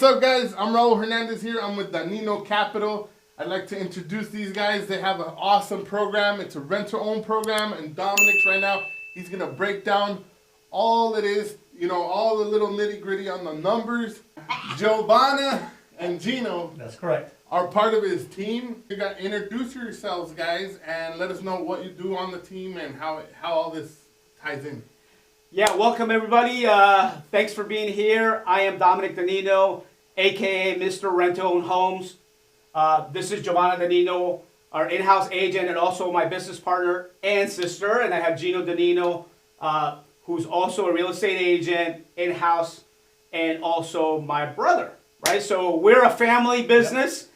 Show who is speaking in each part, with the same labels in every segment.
Speaker 1: what's up, guys? I'm Raul Hernandez here. I'm with Danino Capital. I'd like to introduce these guys. They have an awesome program. It's a rent-to-own program, and Dominic's right now, he's going to break down all it is, all the little nitty-gritty on the numbers. Giovanna and Gino.
Speaker 2: That's correct.
Speaker 1: Are part of his team. You got to introduce yourselves, guys, and let us know what you do on the team and how all this ties in.
Speaker 3: Yeah, welcome everybody. Thanks for being here. I am Dominic Danino, aka Mr. Rent-to-Own Homes. This is Giovanna Danino, our in-house agent and also my business partner and sister. And I have Gino Danino, who's also a real estate agent, in-house, and also my brother, right? So we're a family business.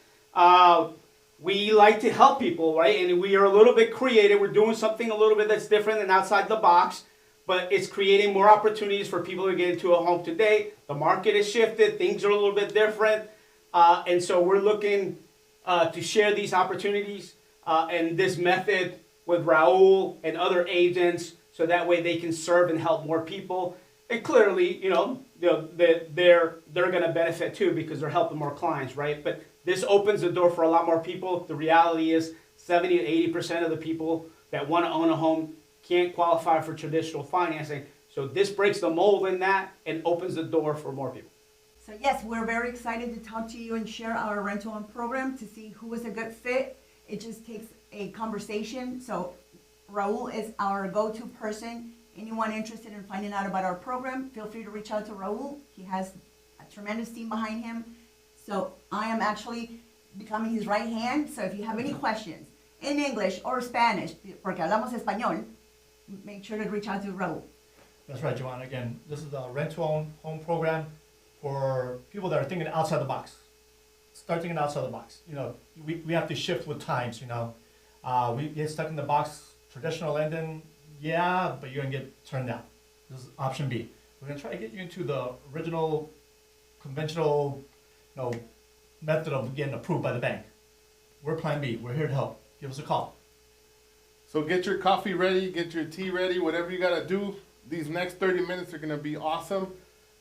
Speaker 3: We like to help people, right? And we are a little bit creative. We're doing something a little bit that's different and outside the box, but it's creating more opportunities for people to get into a home today. The market has shifted. Things are a little bit different. And so we're looking to share these opportunities and this method with Raul and other agents so that way they can serve and help more people. And clearly, they're going to benefit too because they're helping more clients, right? But this opens the door for a lot more people. The reality is 70 to 80% of the people that want to own a home can't qualify for traditional financing. So this breaks the mold in that and opens the door for more people.
Speaker 4: So yes, we're very excited to talk to you and share our rental-own program to see who is a good fit. It just takes a conversation. So Raul is our go-to person. Anyone interested in finding out about our program, feel free to reach out to Raul. He has a tremendous team behind him. So I am actually becoming his right hand. So if you have any questions in English or Spanish, porque hablamos español, make sure to reach out to Raul.
Speaker 2: That's right, Joanna. Again, this is the rent-to-own home program for people that are thinking outside the box. Start thinking outside the box. We have to shift with times, We get stuck in the box, traditional lending, yeah, but you're going to get turned down. This is option B. We're going to try to get you into the original, conventional, method of getting approved by the bank. We're plan B. We're here to help. Give us a call.
Speaker 1: So get your coffee ready, get your tea ready, whatever you got to do. These next 30 minutes are going to be awesome.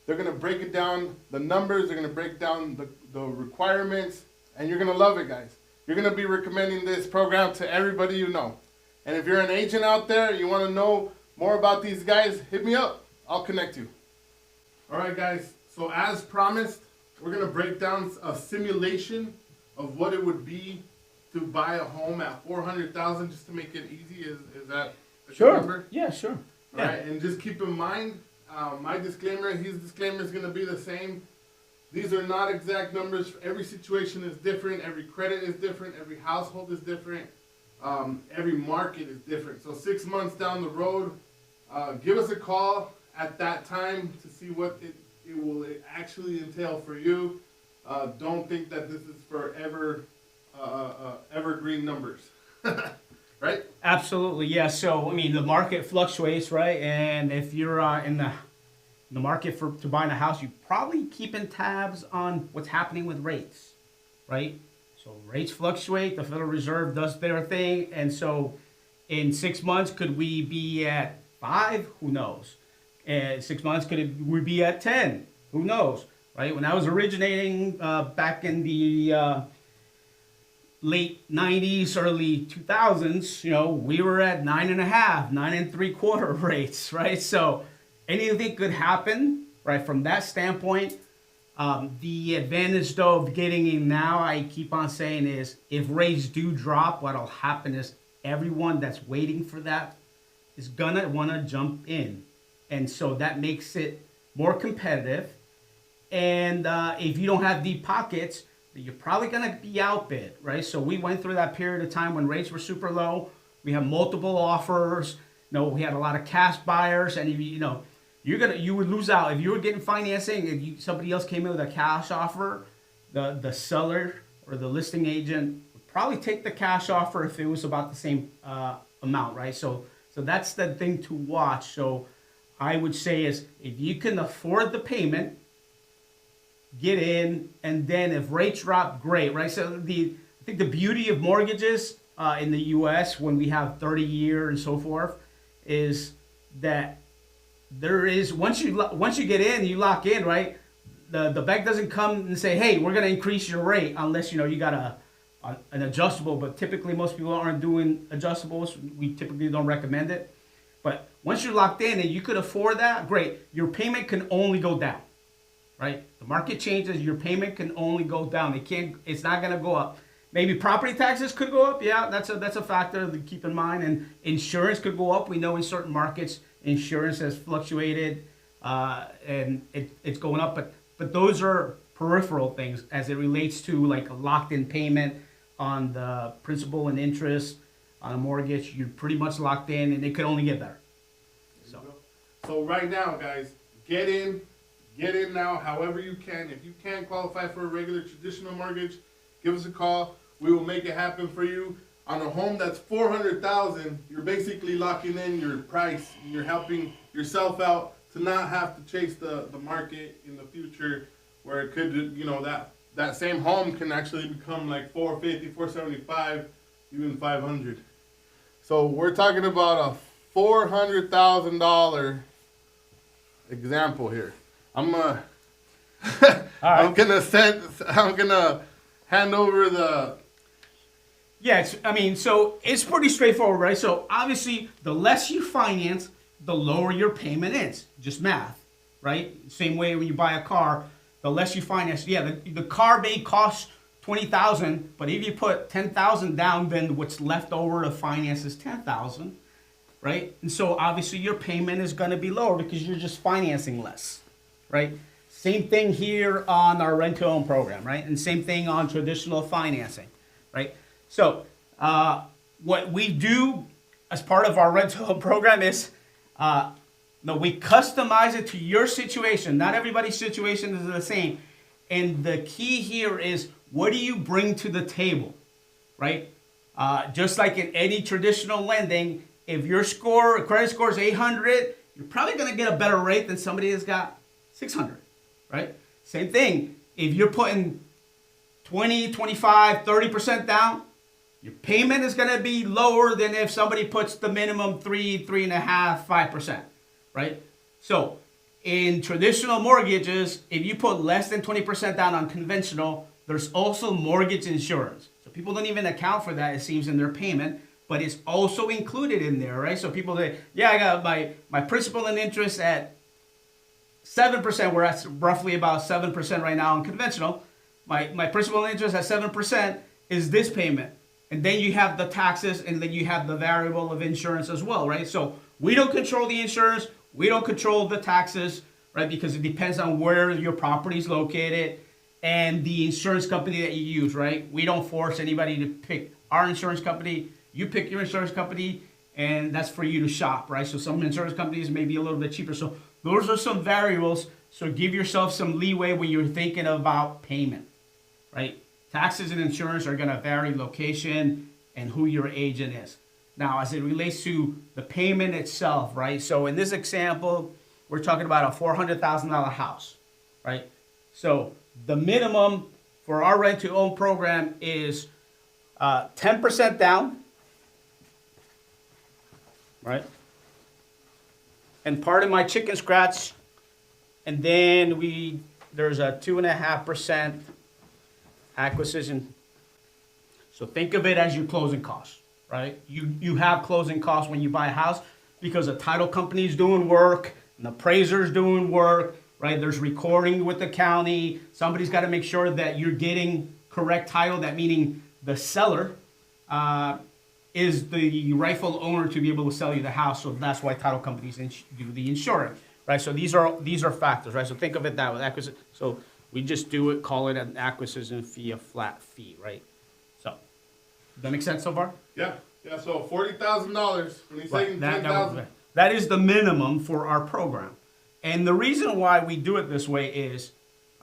Speaker 1: They're going to break it down, the numbers, they're going to break down the requirements, and you're going to love it, guys. You're going to be recommending this program to everybody you know. And if you're an agent out there, you want to know more about these guys, hit me up. I'll connect you. All right, guys. So as promised, we're going to break down a simulation of what it would be to buy a home at $400,000 just to make it easy. Is that a good number?
Speaker 3: Yeah, sure.
Speaker 1: All right, and just keep in mind, my disclaimer, his disclaimer is going to be the same. These are not exact numbers. Every situation is different. Every credit is different. Every household is different. Every market is different. So 6 months down the road, give us a call at that time to see what it will actually entail for you. Don't think that this is for evergreen numbers. Right?
Speaker 3: Absolutely, yeah. So, the market fluctuates, right? And if you're in the market to buying a house, you probably keeping tabs on what's happening with rates, right? So rates fluctuate. The Federal Reserve does their thing. And so in 6 months, could we be at 5? Who knows? And 6 months, we be at 10? Who knows, right? When I was originating back in the late 90s, early 2000s, we were at 9.5, 9 3/4 rates, right? So anything could happen, right? From that standpoint, the advantage though of getting in now, I keep on saying is if rates do drop, what'll happen is everyone that's waiting for that is gonna wanna jump in. And so that makes it more competitive. And if you don't have deep pockets, you're probably going to be outbid, right? So we went through that period of time when rates were super low. We had multiple offers. We had a lot of cash buyers, and you would lose out if you were getting financing. If somebody else came in with a cash offer, the seller or the listing agent would probably take the cash offer if it was about the same amount, right? So that's the thing to watch. So I would say is if you can afford the payment, get in, and then if rates drop, great, right? So I think the beauty of mortgages in the U.S. when we have 30-year and so forth is that there is once you get in, you lock in, right? the bank doesn't come and say, hey, we're gonna increase your rate unless you got an adjustable. But typically most people aren't doing adjustables. We typically don't recommend it. But once you're locked in and you could afford that, great. Your payment can only go down, right? The market changes, your payment can only go down. It's not gonna go up. Maybe property taxes could go up. Yeah, that's a factor to keep in mind. And insurance could go up. We know in certain markets, insurance has fluctuated and it's going up. But those are peripheral things as it relates to like a locked-in payment on the principal and interest on a mortgage. You're pretty much locked in, and it could only get better.
Speaker 1: So right now, guys, get in now however you can. If you can't qualify for a regular traditional mortgage, give us a call. We will make it happen for you. On a home that's $400,000, you're basically locking in your price. And you're helping yourself out to not have to chase the market in the future, where it could, that same home can actually become like $450,000, $475,000, even $500,000. So we're talking about a $400,000 example here. I'm gonna hand over the.
Speaker 3: Yeah, so it's pretty straightforward, right? So obviously, the less you finance, the lower your payment is. Just math, right? Same way when you buy a car, the less you finance, yeah, the car may cost $20,000, but if you put $10,000 down, then what's left over to finance is $10,000, right? And so obviously your payment is going to be lower because you're just financing less, right? Same thing here on our rent-to-own program, right? And same thing on traditional financing, right? So what we do as part of our rent-to-own program is we customize it to your situation. Not everybody's situation is the same. And the key here is, what do you bring to the table, right? Just like in any traditional lending, if your credit score is 800, you're probably going to get a better rate than somebody that's got 600, right? Same thing. If you're putting 20, 25, 30% down, your payment is going to be lower than if somebody puts the minimum 3.5%, 5%, right? So in traditional mortgages, if you put less than 20% down on conventional, there's also mortgage insurance. So people don't even account for that, it seems, in their payment, but it's also included in there, right? So people say, yeah, I got my principal and interest at 7%, we're at roughly about 7% right now on conventional. My principal and interest at 7% is this payment. And then you have the taxes, and then you have the variable of insurance as well, right? So we don't control the insurance, we don't control the taxes, right? Because it depends on where your property is located and the insurance company that you use, right? We don't force anybody to pick our insurance company. You pick your insurance company, and that's for you to shop, right? So some insurance companies may be a little bit cheaper. So those are some variables. So give yourself some leeway when you're thinking about payment, right? Taxes and insurance are going to vary location and who your agent is. Now, as it relates to the payment itself, right? So in this example, we're talking about a $400,000 house, right? So the minimum for our rent-to-own program is 10% down, right? And part of my chicken scratch, and then there's a 2.5% acquisition. So think of it as your closing costs, right? You have closing costs when you buy a house because the title company's doing work, an appraiser's doing work, right? There's recording with the county. Somebody's got to make sure that you're getting correct title. That meaning the seller is the rightful owner to be able to sell you the house. So that's why title companies do the insurance, right? So these are factors, right? So think of it that way. Acquisition. So we just call it an acquisition fee, a flat fee, right? So, does that make sense so far?
Speaker 1: Yeah. So $40,000 when he's saying $10,000.
Speaker 3: That is the minimum for our program, and the reason why we do it this way is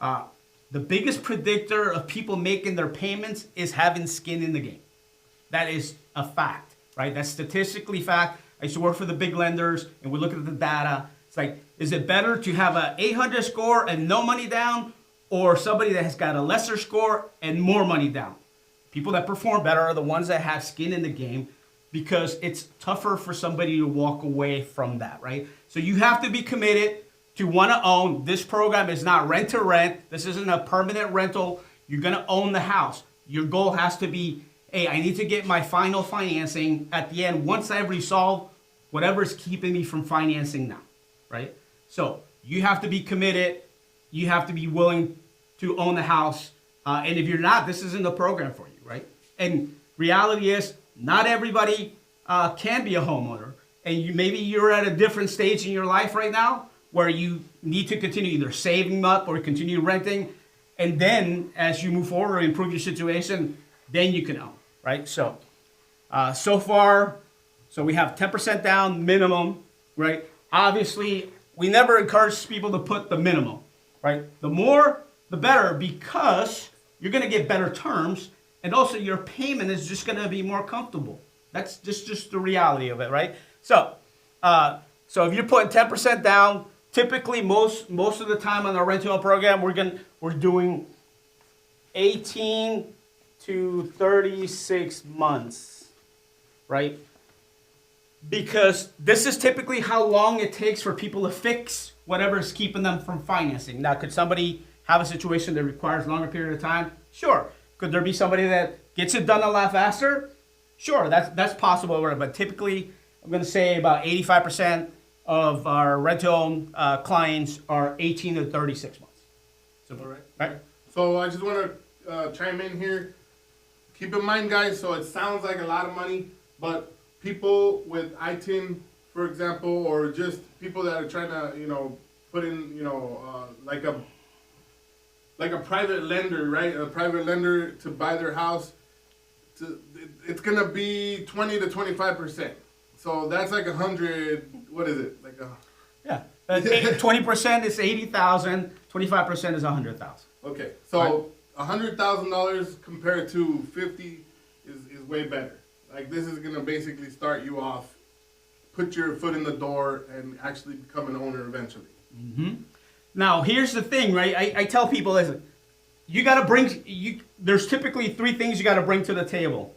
Speaker 3: the biggest predictor of people making their payments is having skin in the game. That is a fact, right? That's statistically fact. I used to work for the big lenders, and we look at the data. It's like, is it better to have an 800 score and no money down, or somebody that has got a lesser score and more money down? People that perform better are the ones that have skin in the game, because it's tougher for somebody to walk away from that, right? So you have to be committed to want to own. This program is not rent to rent. This isn't a permanent rental. You're going to own the house. Your goal has to be, hey, I need to get my final financing at the end once I've resolved whatever is keeping me from financing now, right? So you have to be committed. You have to be willing to own the house. And if you're not, this isn't the program for you, right? And reality is not everybody can be a homeowner. And maybe you're at a different stage in your life right now where you need to continue either saving up or continue renting. And then as you move forward and improve your situation, then you can own, right? So, so far, so we have 10% down minimum, right? Obviously, we never encourage people to put the minimum, right? The more, the better, because you're going to get better terms, and also your payment is just going to be more comfortable. That's just the reality of it, right? So, so if you're putting 10% down, typically most of the time on our rental program, we're doing 18 to 36 months, right? Because this is typically how long it takes for people to fix whatever is keeping them from financing. Now, could somebody have a situation that requires a longer period of time? Sure. Could there be somebody that gets it done a lot faster? Sure, that's possible. But typically, I'm going to say about 85% of our rental clients are 18 to 36 months. So,
Speaker 1: All right.
Speaker 3: Right?
Speaker 1: So I just want to chime in here. Keep in mind, guys, so it sounds like a lot of money, but people with ITIN, for example, or just people that are trying to, put in, like a private lender, right? A private lender to buy their house, it's going to be 20 to 25%. So that's like 100, what is it? Like a...
Speaker 3: Yeah. 20% is 80,000, 25% is 100,000.
Speaker 1: Okay, so $100,000 compared to 50 is way better. Like this is gonna basically start you off, put your foot in the door, and actually become an owner eventually.
Speaker 3: Mm-hmm. Now here's the thing, right? I tell people, listen, you got to bring. There's typically three things you got to bring to the table.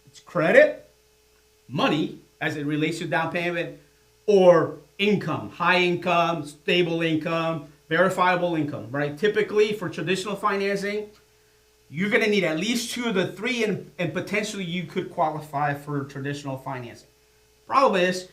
Speaker 3: It's credit, money, as it relates to down payment, or income, high income, stable income, verifiable income, right? Typically for traditional financing, you're going to need at least 2 to 3 and potentially you could qualify for traditional financing. Problem is,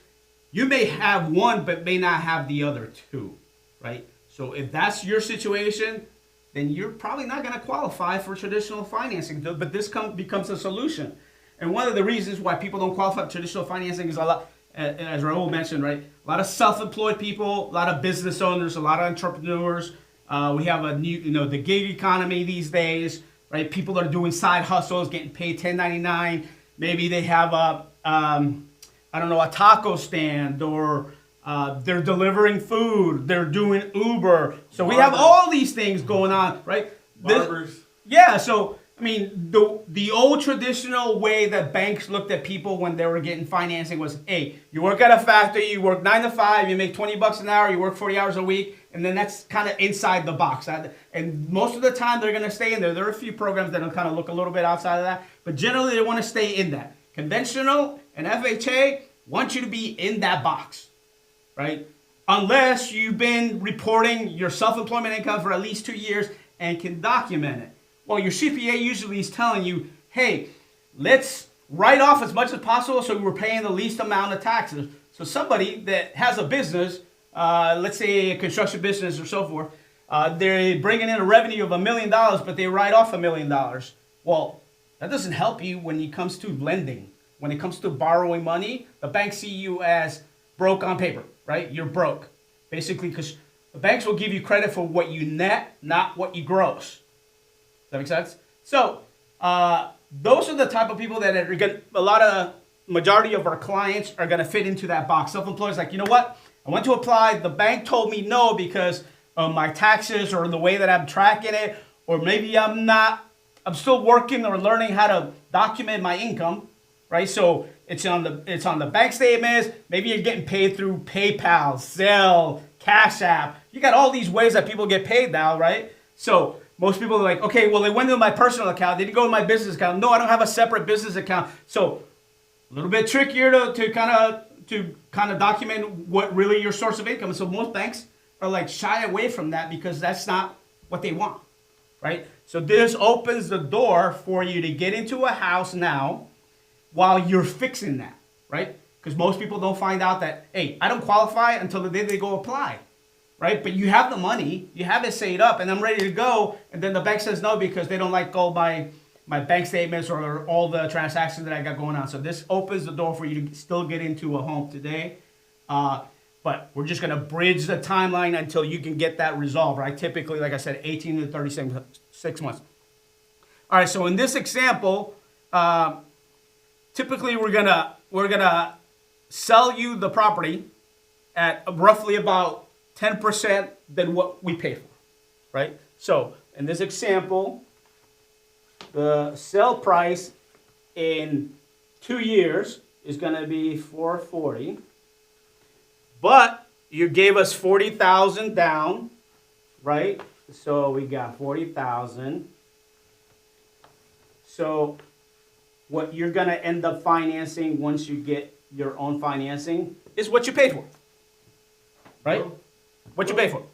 Speaker 3: you may have one but may not have the other 2, right? So if that's your situation, then you're probably not going to qualify for traditional financing, but this becomes a solution. And one of the reasons why people don't qualify for traditional financing is a lot, as Raul mentioned, right? A lot of self-employed people, a lot of business owners, a lot of entrepreneurs. We have a new, the gig economy these days, right? People are doing side hustles, getting paid 1099. Maybe they have a taco stand, or they're delivering food. They're doing Uber. So we have all these things going on, right?
Speaker 1: Barbers.
Speaker 3: Yeah. So I mean, the old traditional way that banks looked at people when they were getting financing was, hey, you work at a factory, you work 9 to 5, you make $20 an hour, you work 40 hours a week, and then that's kind of inside the box. And most of the time, they're going to stay in there. There are a few programs that'll kind of look a little bit outside of that, but generally, they want to stay in that. Conventional and FHA want you to be in that box, right? Unless you've been reporting your self-employment income for at least 2 years and can document it. Well, your CPA usually is telling you, hey, let's write off as much as possible so we're paying the least amount of taxes. So somebody that has a business, let's say a construction business or so forth, they're bringing in a revenue of $1 million, but they write off $1 million. Well, that doesn't help you when it comes to lending. When it comes to borrowing money, the banks see you as broke on paper, right? You're broke, basically, because the banks will give you credit for what you net, not what you gross. That makes sense? So, those are the type of people that are going majority of our clients are going to fit into that box. Self-employed is like, you know what? I went to apply. The bank told me no because of my taxes or the way that I'm tracking it, or maybe I'm still working or learning how to document my income, right? So it's on the bank statements. Maybe you're getting paid through PayPal, Zelle, Cash App. You got all these ways that people get paid now, right? So most people are like, okay, well, they went into my personal account. They didn't go to my business account. No, I don't have a separate business account. So a little bit trickier to kind of document what really your source of income is. So most banks are like shy away from that because that's not what they want, right? So this opens the door for you to get into a house now while you're fixing that, right? Because most people don't find out that, hey, I don't qualify until the day they go apply, right? But you have the money, you have it saved up, and I'm ready to go, and then the bank says no because they don't like go by my bank statements or all the transactions that I got going on. So this opens the door for you to still get into a home today. But we're just going to bridge the timeline until you can get that resolved, right? Typically, like I said, 18 to 36 months. All right, so in this example, typically we're gonna sell you the property at roughly about 10% than what we pay for, right? So in this example, the sale price in 2 years is gonna be $440. But you gave us 40,000 down, right? So we got 40,000. So what you're gonna end up financing once you get your own financing is what you paid for, right? What you paid for.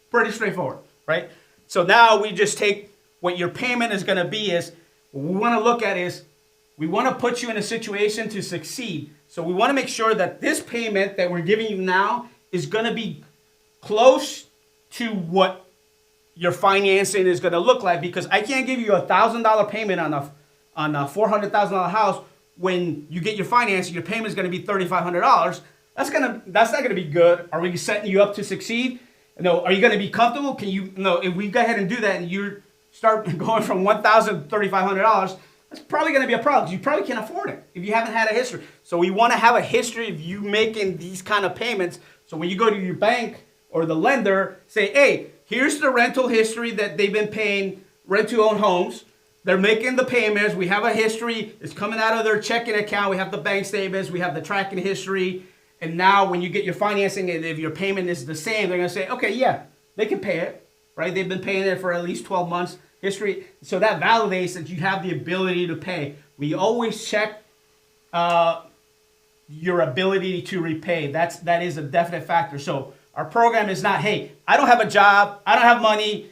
Speaker 3: Pretty straightforward, right? So now we just take what your payment is gonna be is, what we wanna look at is, we wanna put you in a situation to succeed. So we want to make sure that this payment that we're giving you now is going to be close to what your financing is going to look like, because I can't give you $1,000 payment on a $400,000 house when you get your financing. Your payment is going to be $3,500. That's not going to be good. Are we setting you up to succeed? No. Are you going to be comfortable? Can you? No. If we go ahead and do that, and you start going from $1,000 to $3,500. That's probably going to be a problem because you probably can't afford it if you haven't had a history. So we want to have a history of you making these kind of payments. So when you go to your bank or the lender, say, hey, here's the rental history that they've been paying rent-to-own homes. They're making the payments. We have a history. It's coming out of their checking account. We have the bank statements. We have the tracking history. And now when you get your financing, and if your payment is the same, they're going to say, okay, yeah, they can pay it, right? They've been paying it for at least 12 months. History, so that validates that you have the ability to pay. We always check your ability to repay. That is a definite factor. So our program is not, hey, I don't have a job, I don't have money.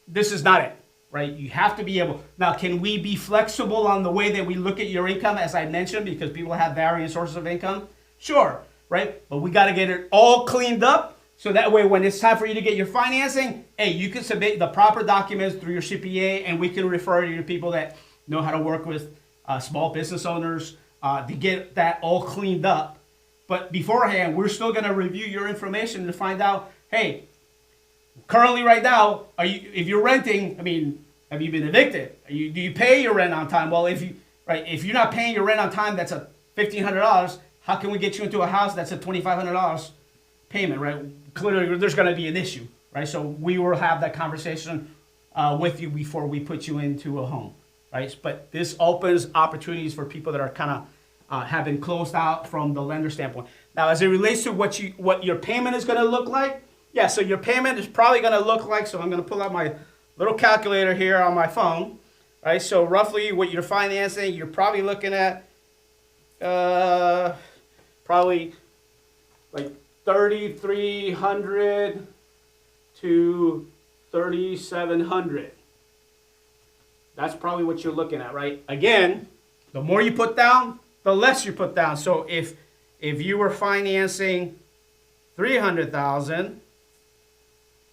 Speaker 3: This is not it, right? You have to be able. Now, can we be flexible on the way that we look at your income, as I mentioned, because people have varying sources of income? Sure, right? But we got to get it all cleaned up. So that way, when it's time for you to get your financing, hey, you can submit the proper documents through your CPA, and we can refer you to people that know how to work with small business owners to get that all cleaned up. But beforehand, we're still going to review your information to find out, hey, currently right now, if you're renting, I mean, have you been evicted? Do you pay your rent on time? Well, if you're not paying your rent on time, that's a $1,500. How can we get you into a house that's a $2,500 payment, right? Clearly, there's going to be an issue, right? So we will have that conversation with you before we put you into a home, right? But this opens opportunities for people that are kind of have been closed out from the lender standpoint. Now, as it relates to what your payment is going to look like, yeah. So your payment is probably going to look like. So I'm going to pull out my little calculator here on my phone, right? So roughly, what you're financing, you're probably looking at probably like $3,300 to $3,700. That's probably what you're looking at, right? Again, the more you put down, the less you put down. So if you were financing $300,000,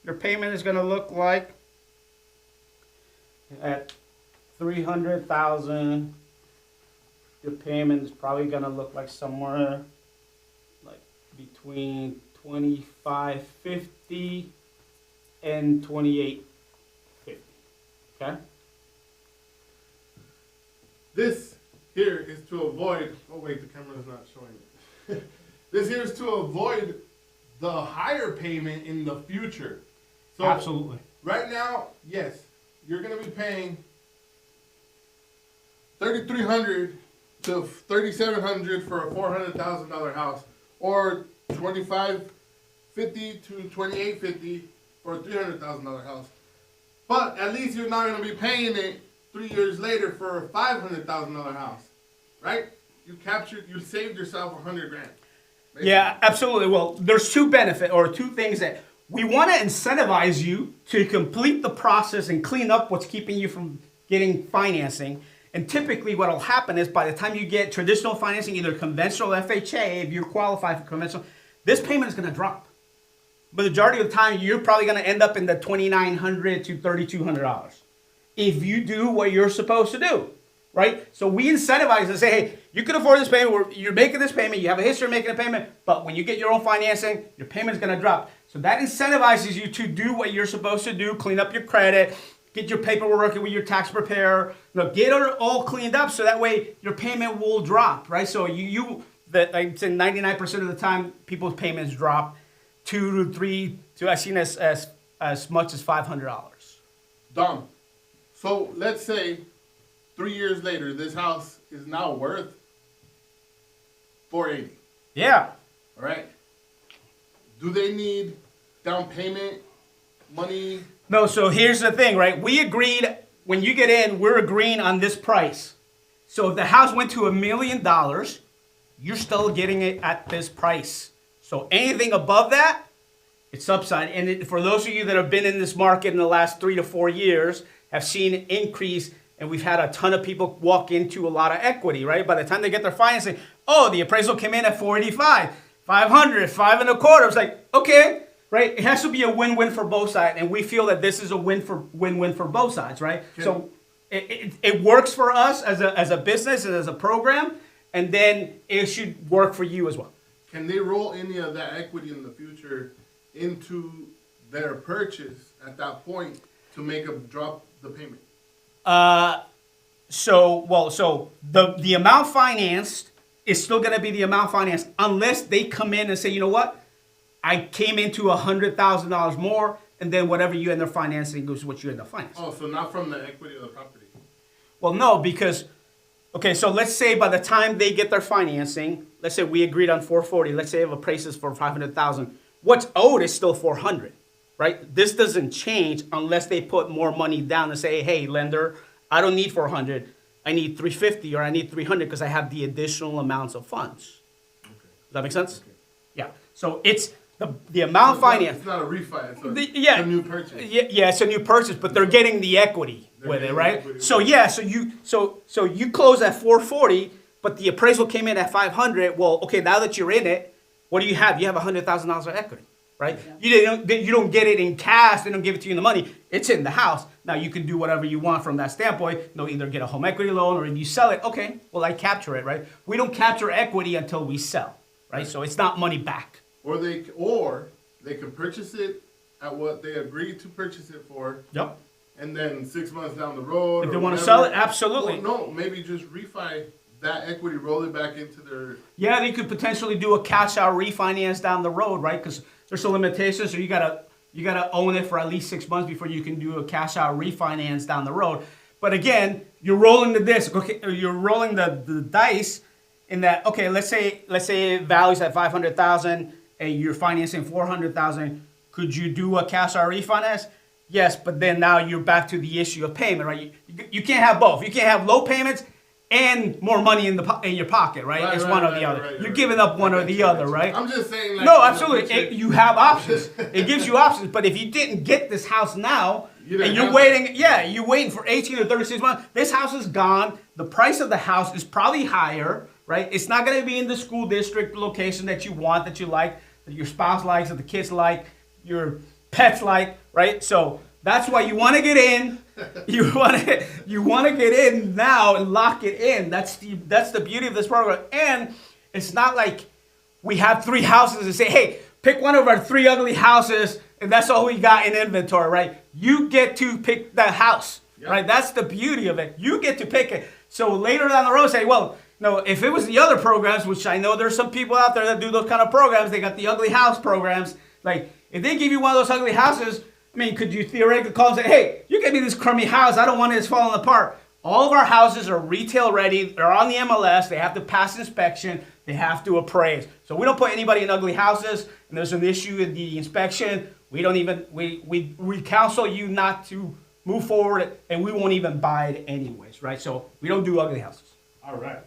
Speaker 3: your payment is going to look like at $300,000. Your payment is probably going to look like somewhere between $2,550 and $2,850. Okay.
Speaker 1: This here is to avoid. Oh wait, the camera is not showing it. This here is to avoid the higher payment in the future. So
Speaker 3: absolutely.
Speaker 1: Right now, yes, you're gonna be paying $3,300 to $3,700 for a $400,000 house, or $2,550 to $2,850 for a $300,000 house. But at least you're not going to be paying it 3 years later for a $500,000 house, right? You saved yourself $100,000.
Speaker 3: Yeah, absolutely. Well, there's two things that we want to incentivize you to complete the process and clean up what's keeping you from getting financing. And typically what will happen is by the time you get traditional financing, either conventional FHA, if you're qualified for conventional, this payment is going to drop. But the majority of the time, you're probably going to end up in the $2,900 to $3,200 if you do what you're supposed to do, right? So we incentivize and say, hey, you can afford this payment. You're making this payment. You have a history of making a payment. But when you get your own financing, your payment's going to drop. So that incentivizes you to do what you're supposed to do, clean up your credit, get your paperwork with your tax preparer, get it all cleaned up so that way your payment will drop, right? So I'd say 99% of the time, people's payments drop $2 to $3 to I've seen as much as $500.
Speaker 1: Dom, so let's say 3 years later, this house is now worth $480.
Speaker 3: Yeah.
Speaker 1: All right. Do they need down payment money?
Speaker 3: No, so here's the thing, right? We agreed, when you get in, we're agreeing on this price. So if the house went to $1 million, you're still getting it at this price. So anything above that, it's upside. And for those of you that have been in this market in the last 3 to 4 years, have seen an increase, and we've had a ton of people walk into a lot of equity, right? By the time they get their financing, the appraisal came in at 485, 500, 5.25. It's like, okay, right? It has to be a win-win for both sides, and we feel that this is a win-win for both sides, right? Okay. So it works for us as a business and as a program, and then it should work for you as well.
Speaker 1: Can they roll any of that equity in the future into their purchase at that point to make them drop the payment?
Speaker 3: So the amount financed is still going to be the amount financed unless they come in and say, you know what, I came into $100,000 more, and then whatever you end up financing is what you end up financing.
Speaker 1: Oh, so not from the equity of the property.
Speaker 3: Well, no, because so let's say by the time they get their financing, let's say we agreed on 440. Let's say if a price is for 500,000, what's owed is still 400, right? This doesn't change unless they put more money down and say, hey, lender, I don't need 400. I need 350 or I need 300 because I have the additional amounts of funds. Okay. Does that make sense? Okay. Yeah. So it's the amount financed.
Speaker 1: It's not a refi. It's a new purchase.
Speaker 3: Yeah, it's a new purchase, but they're getting the equity with it, right? So yeah, so you close at 440, but the appraisal came in at 500. Well, okay, now that you're in it, what do you have? You have $100,000 of equity, right? Yeah. You don't get it in cash. They don't give it to you in the money. It's in the house. Now you can do whatever you want from that standpoint. Either get a home equity loan or if you sell it, okay, well I capture it, right? We don't capture equity until we sell, right? So it's not money back.
Speaker 1: Or they can purchase it at what they agreed to purchase it for.
Speaker 3: Yep.
Speaker 1: And then 6 months down the road,
Speaker 3: if they want to sell it, absolutely.
Speaker 1: No, maybe just refi that equity, roll it back into their.
Speaker 3: Yeah, they could potentially do a cash out refinance down the road, right? Because there's some limitations, so you gotta own it for at least 6 months before you can do a cash out refinance down the road. But again, you're rolling the disc. Okay, you're rolling the dice in that. Okay, let's say it values at 500,000 and you're financing 400,000. Could you do a cash out refinance? Yes, but then now you're back to the issue of payment, right? You can't have both. You can't have low payments and more money in your pocket, right? It's one or the other. You're giving up one or the other, right?
Speaker 1: I'm just saying.
Speaker 3: No, absolutely. You have options. It gives you options. But if you didn't get this house now, and you're waiting, you're waiting for 18 or 36 months, this house is gone. The price of the house is probably higher, right? It's not going to be in the school district location that you want, that you like, that your spouse likes, that the kids like, your pets like, right? So that's why you want to get in. You want to get in now and lock it in. That's the beauty of this program. And it's not like we have 3 houses and say, hey, pick one of our 3 ugly houses and that's all we got in inventory, right? You get to pick that house, right? That's the beauty of it. You get to pick it. So later down the road, say, well, no, if it was the other programs, which I know there's some people out there that do those kind of programs, they got the ugly house programs. Like, if they give you one of those ugly houses, I mean, could you theoretically call and say, hey, you gave me this crummy house, I don't want it, it's falling apart. All of our houses are retail ready, they're on the MLS, they have to pass inspection, they have to appraise. So we don't put anybody in ugly houses, and there's an issue with the inspection, we counsel you not to move forward, and we won't even buy it anyways, right? So we don't do ugly houses.
Speaker 1: All right.